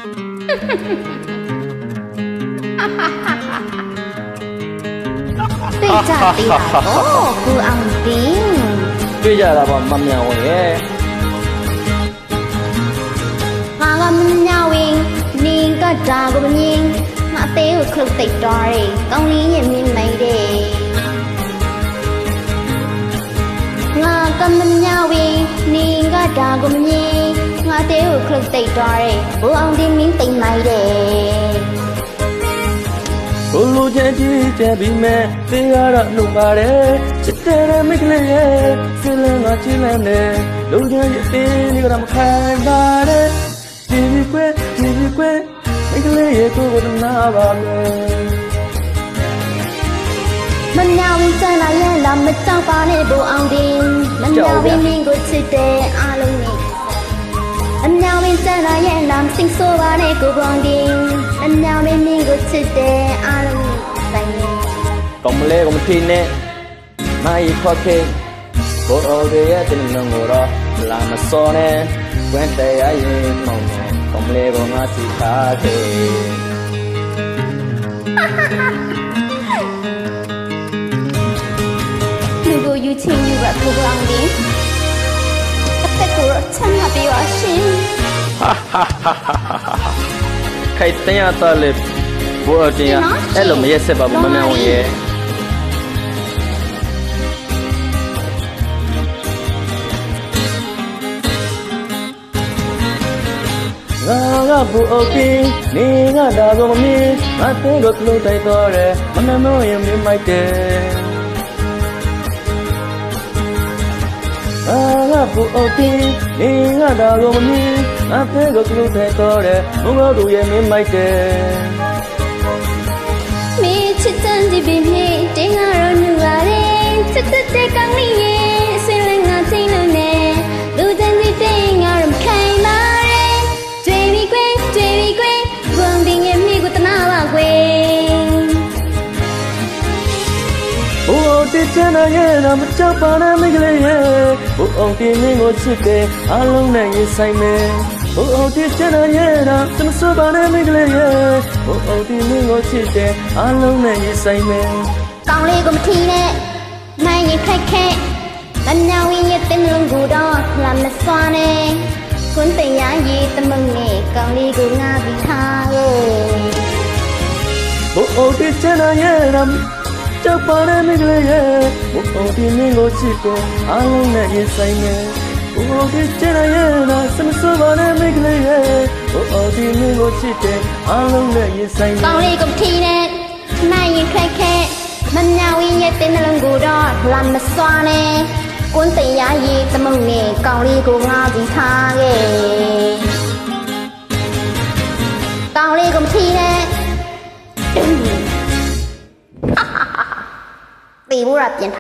对家的呀，哦，不安定。对家的吧，妈咪我耶。我们家为你个家个人，我得有可得多嘞，讲你也明白的。我们家为你个家个人，我得有可得多嘞，不安定明白没的。ဘလို့ချင်ကြည့်ချင်ပြီးမဲ့သေးရတော့နှုတ်ပါတယ်ချစ်တဲ့မိကလေးရဲ့စလန်းကချစ်လန်းနဲ့လုံးချင်ရဲ့အင်းဒီကတော့မခိုင်ပါတယ်ဒီကွယ်မိကလေးရဲ့ကိုယ်ကိုနားပါမယ်မညာဝင်စလာရဲ့လာမကြောက်ပါနဲ့ဘူအောင်တင်မညာဝင်မင်းကိုချစ်တဲ့အားလုံးနဲ့အညာဝင်စလာရဲ့လာမစင်ဆိုပါနဲ့ကိုဘောင်တင်အညာဝင်မင်းကိုချစ်တဲ့အားလုံးနဲ့ဆိုင်နေကောင်းမလဲကောင်းမထင်းနဲ့မိုင်းခေါ်ခဲ့ဘောအော်ရဲ့တင်လုံးကိုတော့လာမစောနဲ့ဝင့်တရားရင်မောင်းနဲ့ကောင်းမလဲကောင်းငါစီထားခဲ့လူကိုယူချင်းယူပါကိုဘောင်တင်အသက်ကိုချမ်းသာပြီးပါရှင်ခိုင်တဲ့ရတော့လေဘောတင်ရအဲ့လိုမရက်ဆက်ပါဘူးမမေဝင်ရဲ့ငါကဘူအိုကင်းနေငါဒါကိုမမြင်ငါတဲ့ကိုကလို့တိုက်တော့တယ်မမေမရင်မြင်မိုက်တယ်ငါဘူအိုကင်းနေငါဒါကိုမမြင်ငါတဲ့ကိုကလို့တိုက်တော့တယ်ဘုံတော်သူရဲ့မြင်မိုက်တယ်မင်းချစ်တဲ့ဒီပင်မြေတင်းငါရောညူပါလေချစ်တဲ့ကောင်းလေးရဲ့ဆင်းလဲငါချင်းလို့နဲ့လူတန်းစီတင်းငါရမခိုင်ပါရဲ့ကြွေပြီးကွယ်ဘုံတင်ရဲ့မိကိုတနာပါကွယ်ဘုံအောင်တချမ်းရဲ့နာမကြောက်ပါနဲ့မိကလေးရဲ့ဘုံအောင်တင်မင်းကိုချစ်တယ်အားလုံးနဲ့ရင်ဆိုင်မယ်ဘုံအောင်တချမ်းရဲ့နာသမစပါနဲ့မိကလေးရဲ့ဘုံအောင်တင်မင်းကိုချစ်တယ်အားလုံးနဲ့ရင်ဆိုင်မယ်ကောင်းလေးကိုမထီနဲ့မိုင်းရင်ခက်မညာဝင်ရဲ့တင်လုံးကိုတော့လာမစွာနဲ့ကွန်းတင်ရရေးတမုံနဲ့ကောင်းလေးကိုငါပြီးထားရဲ့ဘုံအောင်တချမ်းရဲ့နာကြောက်ပါနဲ့မိကလေးရဲ့ဘုံအောင်တင်မင်းကိုချစ်တယ်အားလုံးနဲ့ရင်ဆိုင်မယ်ဘုံအောင်တချမ်းရဲ့နာသမစပါနဲ့မိကလေးရဲ့ဘုံအောင်တင်မင်းကိုချစ်တယ်အားလုံးနဲ့ရင်ဆိုင်မယ်ကောင်းလေးကိုမထီနဲ့မိုင်းရင်ခက်မညာဝင်ရဲ့တင်လုံးကိုတော့လာမစွာနဲ့ကွန်းတင်ရရေးတမုံနဲ့ကောင်းလေးကိုငါပြီးထားခဲ့ကောင်းလေးကိုမထီနဲ့ตีบุระเปลี่ยน